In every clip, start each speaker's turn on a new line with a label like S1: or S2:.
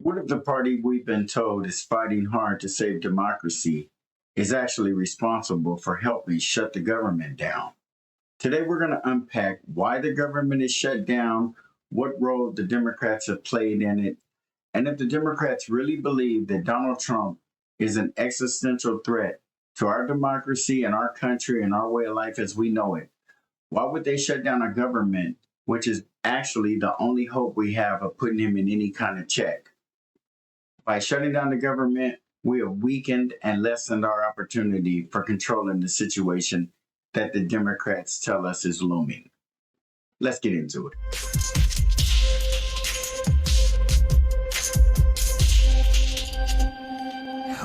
S1: What if the party we've been told is fighting hard to save democracy is actually responsible for helping shut the government down? Today, we're going to unpack why the government is shut down, what role the Democrats have played in it, and if the Democrats really believe that Donald Trump is an existential threat to our democracy and our country and our way of life as we know it. Why would they shut down a government, which is actually the only hope we have of putting him in any kind of check? By shutting down the government, we have weakened and lessened our opportunity for controlling the situation that the Democrats tell us is looming. Let's get into it.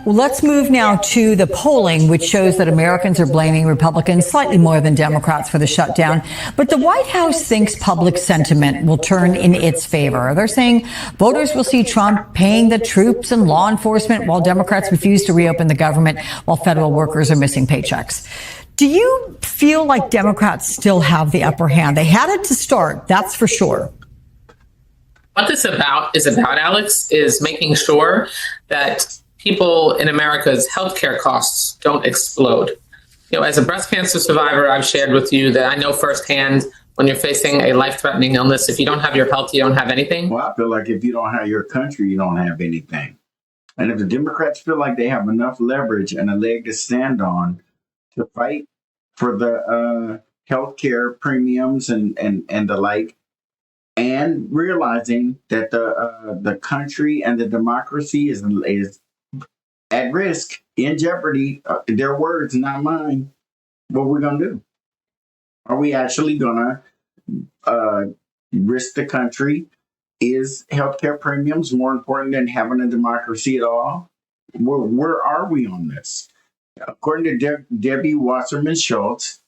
S2: Well, let's move now to the polling, which shows that Americans are blaming Republicans slightly more than Democrats for the shutdown. But the White House thinks public sentiment will turn in its favor. They're saying voters will see Trump paying the troops and law enforcement while Democrats refuse to reopen the government while federal workers are missing paychecks. Do you feel like Democrats still have the upper hand? They had it to start, that's for sure.
S3: What this is about, Alex, is making sure that people in America's healthcare costs don't explode. You know, as a breast cancer survivor, I've shared with you that I know firsthand when you're facing a life-threatening illness, if you don't have your health, you don't have anything.
S1: Well, I feel like if you don't have your country, you don't have anything. And if the Democrats feel like they have enough leverage and a leg to stand on to fight for the healthcare premiums and the like, and realizing that the country and the democracy is at risk, in jeopardy, their words, not mine, what we're going to do? Are we actually going to risk the country? Is healthcare premiums more important than having a democracy at all? Where are we on this? According to Debbie Wasserman Schultz,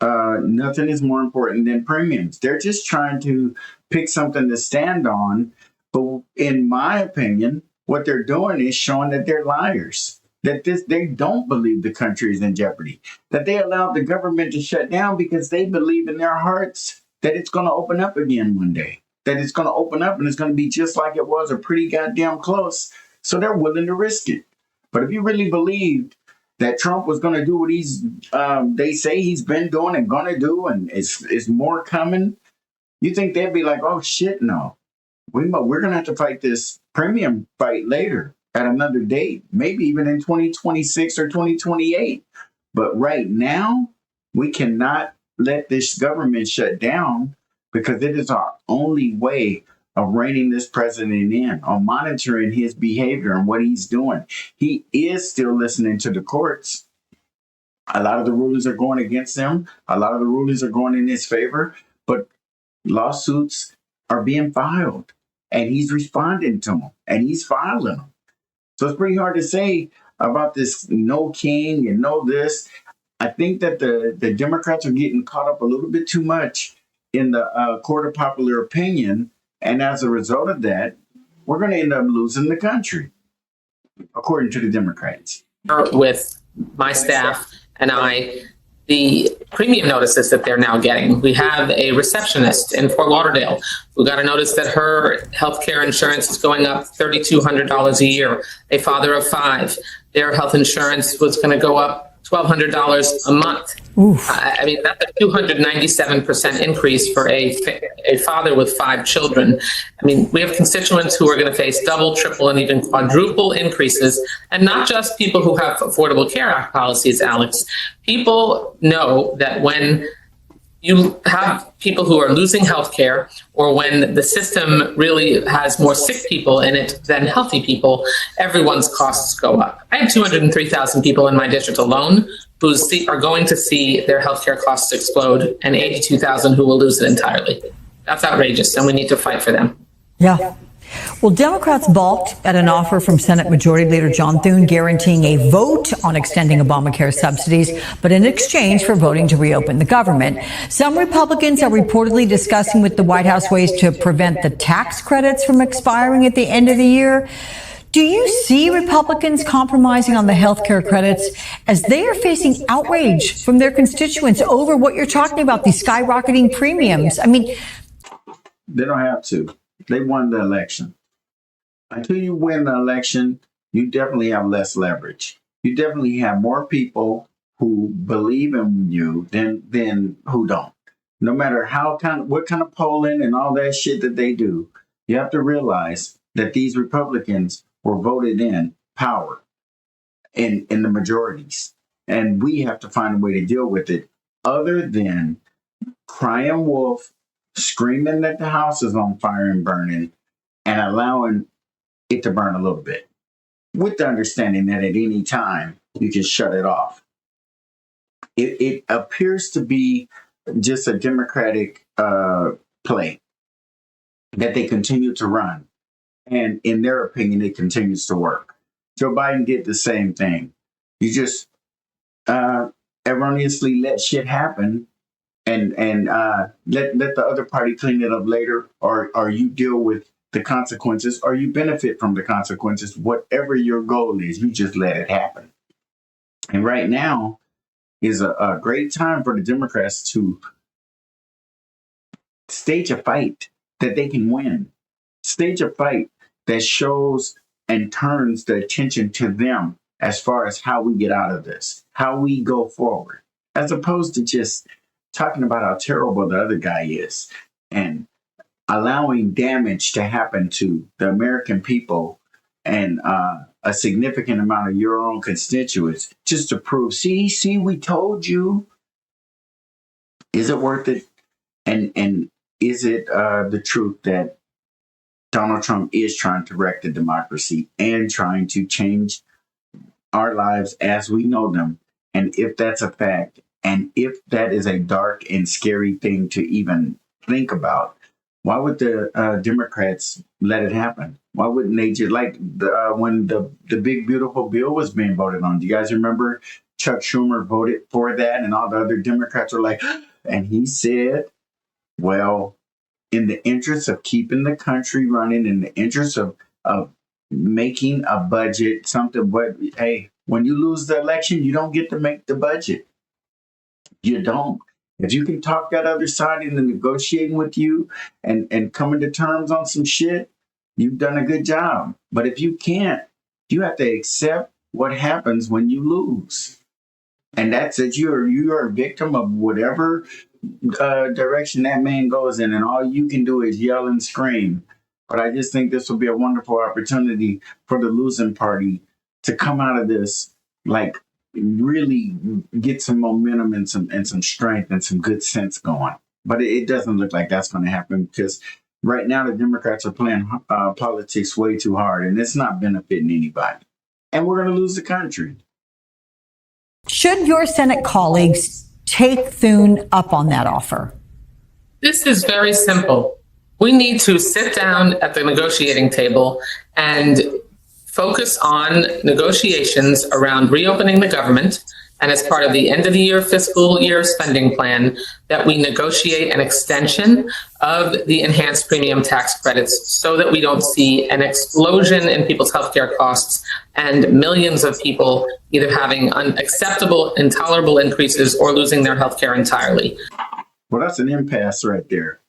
S1: nothing is more important than premiums. They're just trying to pick something to stand on. But in my opinion, what they're doing is showing that they're liars, that they don't believe the country is in jeopardy, that they allowed the government to shut down because they believe in their hearts that it's going to open up again one day, that it's going to open up and it's going to be just like it was or pretty goddamn close. So they're willing to risk it. But if you really believed that Trump was going to do what they say he's been doing and going to do, and it's more coming, you think they'd be like, oh shit, no. We're going to have to fight this premium fight later at another date, maybe even in 2026 or 2028. But right now, we cannot let this government shut down because it is our only way of reining this president in, on monitoring his behavior and what he's doing. He is still listening to the courts. A lot of the rulings are going against him. A lot of the rulings are going in his favor, but lawsuits are being filed. And he's responding to them, and he's filing them. So it's pretty hard to say about this no king and no this. I think that the Democrats are getting caught up a little bit too much in the court of popular opinion. And as a result of that, we're going to end up losing the country, according to the Democrats.
S3: With my staff and I, the premium notices that they're now getting. We have a receptionist in Fort Lauderdale who got a notice that her health care insurance is going up $3,200 a year. A father of 5, their health insurance was going to go up $1,200 a month. I mean, that's a 297% increase for a father with 5 children. I mean, we have constituents who are going to face double, triple, and even quadruple increases, and not just people who have Affordable Care Act policies, Alex. People know that when you have people who are losing health care, or when the system really has more sick people in it than healthy people, everyone's costs go up. I have 203,000 people in my district alone who are going to see their healthcare costs explode, and 82,000 who will lose it entirely. That's outrageous, and we need to fight for them.
S2: Yeah. Well, Democrats balked at an offer from Senate Majority Leader John Thune guaranteeing a vote on extending Obamacare subsidies, but in exchange for voting to reopen the government. Some Republicans are reportedly discussing with the White House ways to prevent the tax credits from expiring at the end of the year. Do you see Republicans compromising on the health care credits as they are facing outrage from their constituents over what you're talking about, these skyrocketing premiums? I mean,
S1: they don't have to. They won the election. Until you win the election, you definitely have less leverage. You definitely have more people who believe in you than who don't. No matter what kind of polling and all that shit that they do, you have to realize that these Republicans were voted in power in the majorities. And we have to find a way to deal with it other than crying wolf, screaming that the house is on fire and burning, and allowing it to burn a little bit, with the understanding that at any time you can shut it off. It appears to be just a Democratic play that they continue to run. And in their opinion, it continues to work. Joe Biden did the same thing. You just erroneously let shit happen and let the other party clean it up later, or you deal with the consequences, or you benefit from the consequences. Whatever your goal is, you just let it happen. And right now is a great time for the Democrats to stage a fight that they can win. Stage a fight that shows and turns the attention to them as far as how we get out of this, how we go forward, as opposed to just talking about how terrible the other guy is and allowing damage to happen to the American people and a significant amount of your own constituents just to prove, see, we told you. Is it worth it? And is it the truth that Donald Trump is trying to wreck the democracy and trying to change our lives as we know them? And if that's a fact, and if that is a dark and scary thing to even think about, why would the Democrats let it happen? Why wouldn't they just when the big beautiful bill was being voted on? Do you guys remember Chuck Schumer voted for that, and all the other Democrats were like, and he said, well, in the interest of keeping the country running, in the interest of making a budget, something, but hey, when you lose the election, you don't get to make the budget. You don't. If you can talk that other side into negotiating with you and coming to terms on some shit, you've done a good job. But if you can't, you have to accept what happens when you lose. And that's it. You are a victim of whatever direction that man goes in, and all you can do is yell and scream. But I just think this will be a wonderful opportunity for the losing party to come out of this, like really get some momentum and some strength and some good sense going. But it doesn't look like that's going to happen because right now the Democrats are playing politics way too hard, and it's not benefiting anybody. And we're going to lose the country.
S2: Should your Senate colleagues take Thune up on that offer?
S3: This is very simple. We need to sit down at the negotiating table and focus on negotiations around reopening the government, and as part of the end of the year fiscal year spending plan, that we negotiate an extension of the enhanced premium tax credits so that we don't see an explosion in people's healthcare costs and millions of people either having unacceptable, intolerable increases or losing their healthcare entirely.
S1: Well, that's an impasse right there.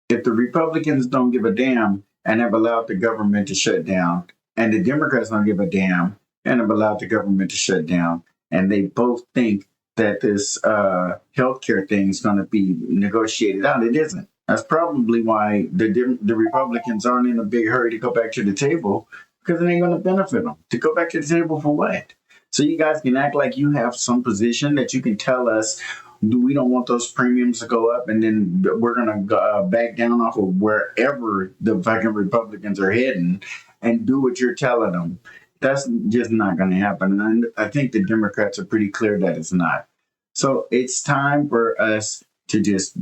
S1: If the Republicans don't give a damn and have allowed the government to shut down, and the Democrats don't give a damn and have allowed the government to shut down, and they both think that this healthcare thing is going to be negotiated out, it isn't. That's probably why the Republicans aren't in a big hurry to go back to the table, because it ain't going to benefit them. To go back to the table for what? So you guys can act like you have some position that you can tell us, we don't want those premiums to go up, and then we're going to back down off of wherever the fucking Republicans are heading and do what you're telling them. That's just not going to happen. And I think the Democrats are pretty clear that it's not. So it's time for us to just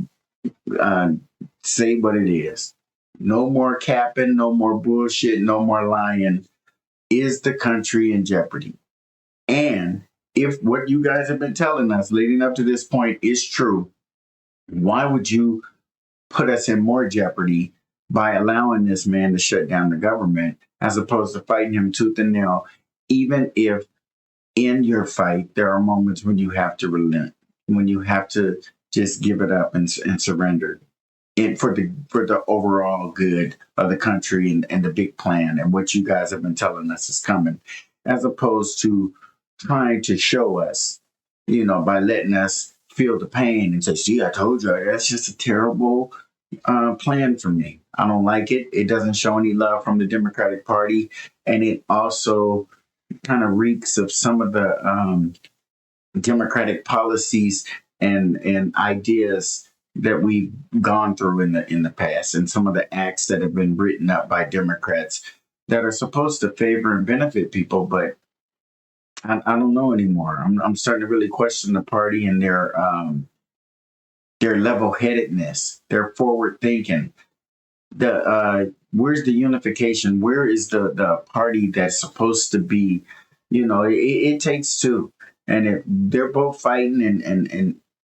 S1: say what it is. No more capping, no more bullshit, no more lying. Is the country in jeopardy? And if what you guys have been telling us leading up to this point is true, why would you put us in more jeopardy by allowing this man to shut down the government as opposed to fighting him tooth and nail, even if in your fight there are moments when you have to relent, when you have to just give it up and surrender? for the overall good of the country and the big plan and what you guys have been telling us is coming, as opposed to trying to show us, by letting us feel the pain and say, "See, I told you that's just a terrible plan for me. I don't like it. It doesn't show any love from the Democratic Party, and it also kind of reeks of some of the democratic policies and ideas that we've gone through in the past, and some of the acts that have been written up by Democrats that are supposed to favor and benefit people. But I don't know anymore. I'm starting to really question the party and their level-headedness, their forward thinking. The where's the unification? Where is the party that's supposed to be? It takes two, and if they're both fighting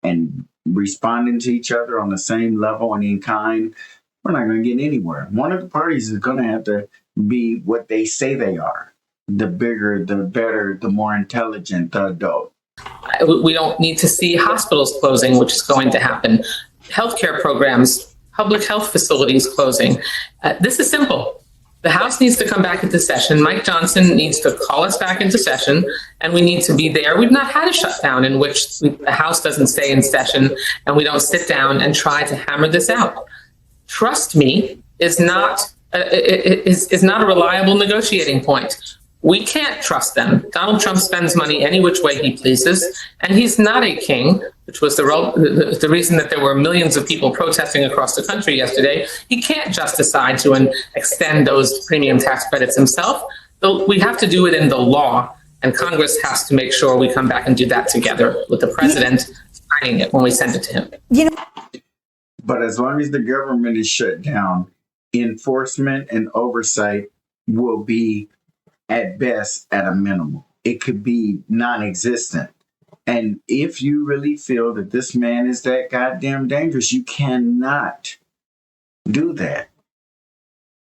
S1: and responding to each other on the same level and in kind, we're not going to get anywhere. One of the parties is going to have to be what they say they are: the bigger, the better, the more intelligent, the adult.
S3: We don't need to see hospitals closing, which is going to happen. Healthcare programs, public health facilities closing. This is simple. The House needs to come back into session. Mike Johnson needs to call us back into session, and we need to be there. We've not had a shutdown in which the House doesn't stay in session and we don't sit down and try to hammer this out. Trust me is not a reliable negotiating point. We can't trust them. Donald Trump spends money any which way he pleases, and he's not a king, which was the reason that there were millions of people protesting across the country yesterday. He can't just decide to extend those premium tax credits himself. We have to do it in the law, and Congress has to make sure we come back and do that together with the president signing it when we send it to him.
S1: But as long as the government is shut down, enforcement and oversight will be at best at a minimum. It could be non-existent. And if you really feel that this man is that goddamn dangerous, you cannot do that.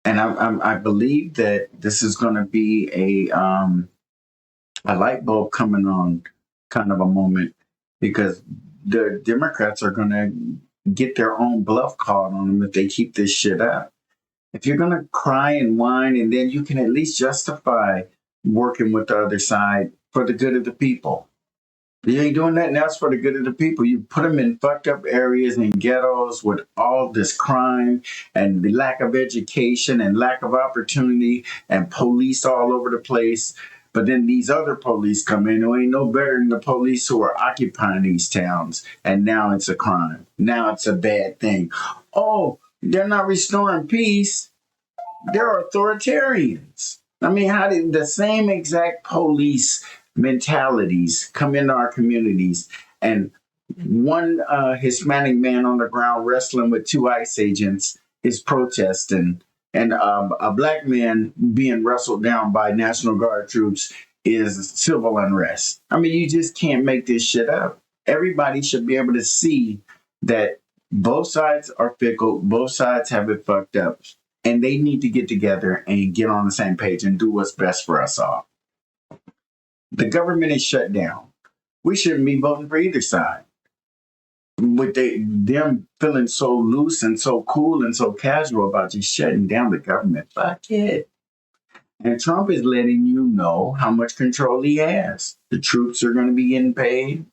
S1: And I believe that this is going to be a light bulb coming on, kind of a moment, because the Democrats are going to get their own bluff called on them if they keep this shit up. If you're going to cry and whine, and then you can at least justify working with the other side for the good of the people. You ain't doing nothing else for the good of the people. You put them in fucked up areas and ghettos with all this crime and the lack of education and lack of opportunity and police all over the place. But then these other police come in who ain't no better than the police who are occupying these towns. And now it's a crime. Now it's a bad thing. Oh, they're not restoring peace. They're authoritarians. I mean, how did the same exact police mentalities come into our communities, and one Hispanic man on the ground wrestling with two ICE agents is protesting, and a black man being wrestled down by National Guard troops is civil unrest. I mean, you just can't make this shit up. Everybody should be able to see that both sides are fickle, both sides have it fucked up, and they need to get together and get on the same page and do what's best for us all. The government is shut down. We shouldn't be voting for either side. With them feeling so loose and so cool and so casual about just shutting down the government, fuck it. And Trump is letting you know how much control he has. The troops are going to be getting paid.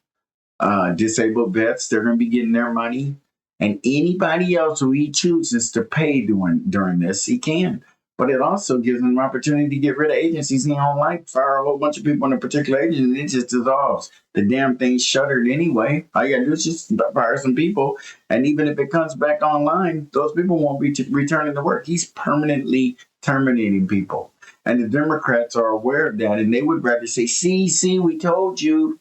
S1: Disabled vets, they're going to be getting their money. And anybody else who he chooses to pay during this, he can. But it also gives him an opportunity to get rid of agencies he don't like, fire a whole bunch of people in a particular agency, it just dissolves. The damn thing's shuttered anyway. All you got to do is just fire some people. And even if it comes back online, those people won't be returning to work. He's permanently terminating people. And the Democrats are aware of that, and they would rather say, see, we told you.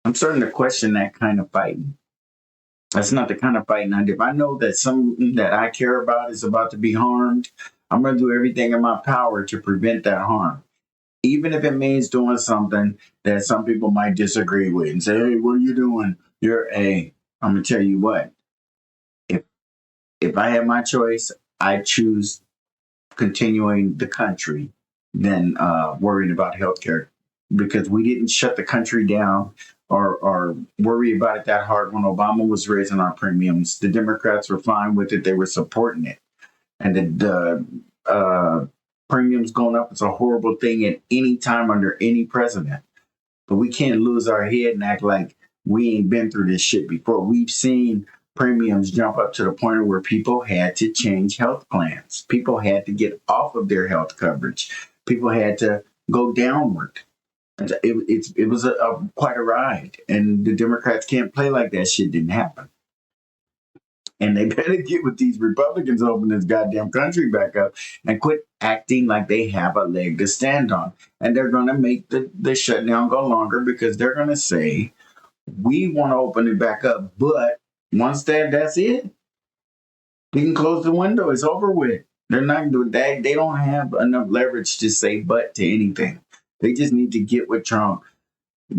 S1: I'm starting to question that kind of fighting. That's not the kind of fighting I do. If I know that something that I care about is about to be harmed, I'm going to do everything in my power to prevent that harm. Even if it means doing something that some people might disagree with and say, hey, what are you doing? I'm going to tell you what. If I had my choice, I choose continuing the country than worrying about healthcare, because we didn't shut the country down. or worry about it that hard when Obama was raising our premiums. The Democrats were fine with it; they were supporting it, and the premiums going up is a horrible thing at any time under any president. But we can't lose our head and act like we ain't been through this shit before. We've seen premiums jump up to the point where people had to change health plans. People had to get off of their health coverage. People had to go downward. It was quite a ride. And the Democrats can't play like that shit didn't happen. And they better get with these Republicans open this goddamn country back up and quit acting like they have a leg to stand on. And they're going to make the shutdown go longer because they're going to say, we want to open it back up. But once that's it, we can close the window. It's over with. They're not doing that. They don't have enough leverage to say but to anything. They just need to get with Trump,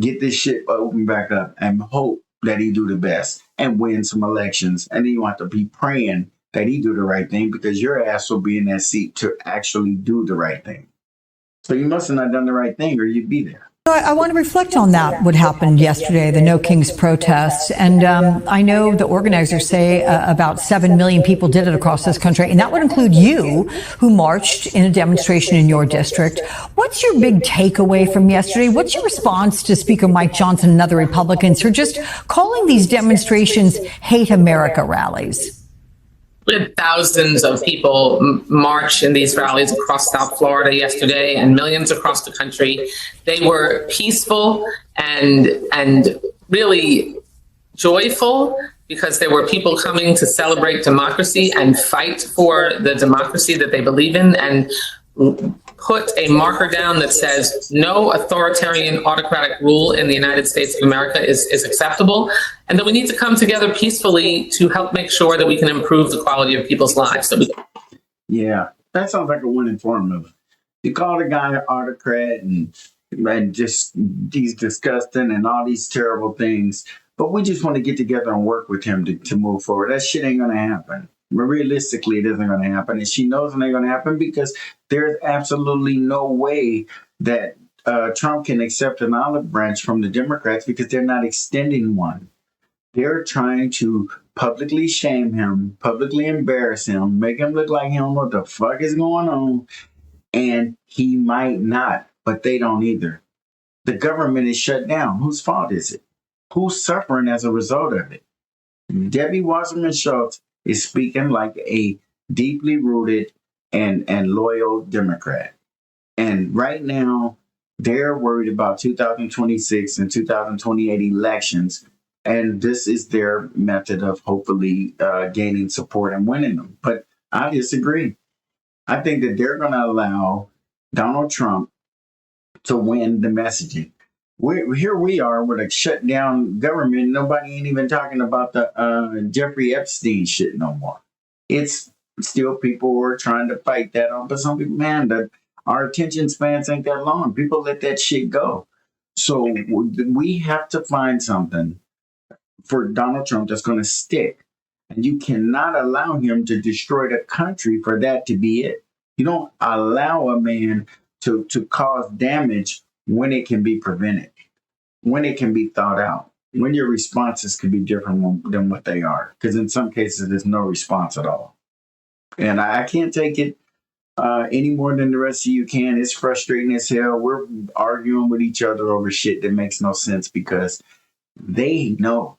S1: get this shit open back up, and hope that he do the best and win some elections. And then you have to be praying that he do the right thing because your ass will be in that seat to actually do the right thing. So you must have not done the right thing or you'd be there.
S2: I want to reflect on that, what happened yesterday, the No Kings protests. And I know the organizers say about 7 million people did it across this country. And that would include you, who marched in a demonstration in your district. What's your big takeaway from yesterday? What's your response to Speaker Mike Johnson and other Republicans who are just calling these demonstrations hate America rallies?
S3: We had thousands of people march in these rallies across South Florida yesterday and millions across the country. They were peaceful and really joyful because there were people coming to celebrate democracy and fight for the democracy that they believe in and put a marker down that says no authoritarian autocratic rule in the United States of America is acceptable, and that we need to come together peacefully to help make sure that we can improve the quality of people's lives.
S1: Yeah, that sounds like a winning formula. You call the guy an autocrat and just he's disgusting and all these terrible things, but we just want to get together and work with him to move forward. That shit ain't going to happen. Realistically, it isn't going to happen. And she knows it ain't going to happen because there's absolutely no way that Trump can accept an olive branch from the Democrats because they're not extending one. They're trying to publicly shame him, publicly embarrass him, make him look like he don't know what the fuck is going on. And he might not, but they don't either. The government is shut down. Whose fault is it? Who's suffering as a result of it? Debbie Wasserman Schultz is speaking like a deeply rooted and loyal Democrat. And right now, they're worried about 2026 and 2028 elections. And this is their method of hopefully gaining support and winning them. But I disagree. I think that they're going to allow Donald Trump to win the messaging. Here we are with a shut down government. Nobody ain't even talking about the Jeffrey Epstein shit no more. It's still people who are trying to fight that on, but some people, man, our attention spans ain't that long. People let that shit go. So we have to find something for Donald Trump that's going to stick. And you cannot allow him to destroy the country for that to be it. You don't allow a man to cause damage when it can be prevented, when it can be thought out, when your responses can be different than what they are. Because in some cases, there's no response at all. And I can't take it any more than the rest of you can. It's frustrating as hell. We're arguing with each other over shit that makes no sense because they know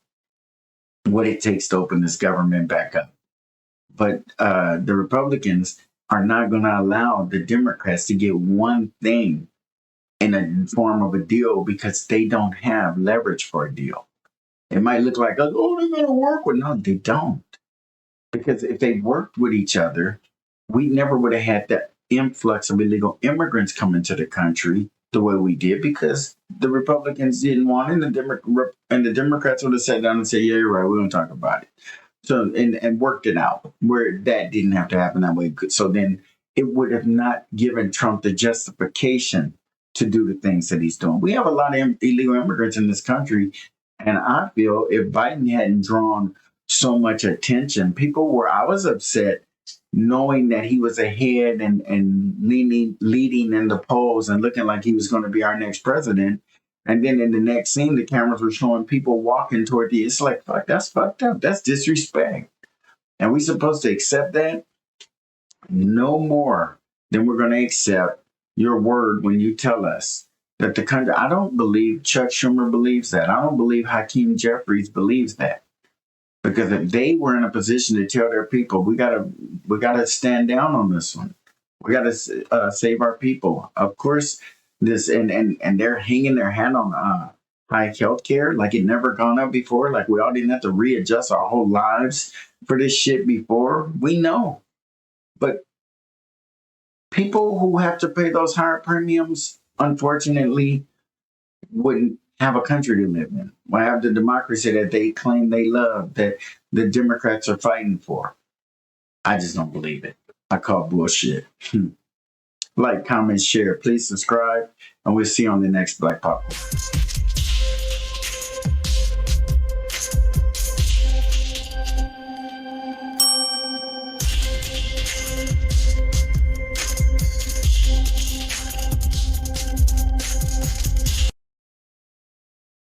S1: what it takes to open this government back up. But the Republicans are not going to allow the Democrats to get one thing in a form of a deal because they don't have leverage for a deal. It might look like, oh, they're going to work with. No, they don't. Because if they worked with each other, we never would have had that influx of illegal immigrants coming to the country the way we did because the Republicans didn't want it, and the Democrats would have sat down and said, yeah, you're right, we don't talk about it. So, and worked it out where that didn't have to happen that way. So then it would have not given Trump the justification to do the things that he's doing. We have a lot of illegal immigrants in this country. And I feel if Biden hadn't drawn so much attention, I was upset knowing that he was ahead and leading in the polls and looking like he was going to be our next president. And then in the next scene, the cameras were showing people walking toward the. It's like, fuck, that's fucked up. That's disrespect. And we supposed to accept that? No more than we're going to accept your word when you tell us that the country. I don't believe Chuck Schumer believes that. I don't believe Hakeem Jeffries believes that. Because if they were in a position to tell their people, we gotta stand down on this one. We gotta save our people. Of course, this and they're hanging their hand on high health care like it never gone up before. Like we all didn't have to readjust our whole lives for this shit before. We know, but people who have to pay those higher premiums, unfortunately, wouldn't have a country to live in. Why have the democracy that they claim they love, that the Democrats are fighting for? I just don't believe it. I call bullshit. Like, comment, share. Please subscribe, and we'll see you on the next Black Pop.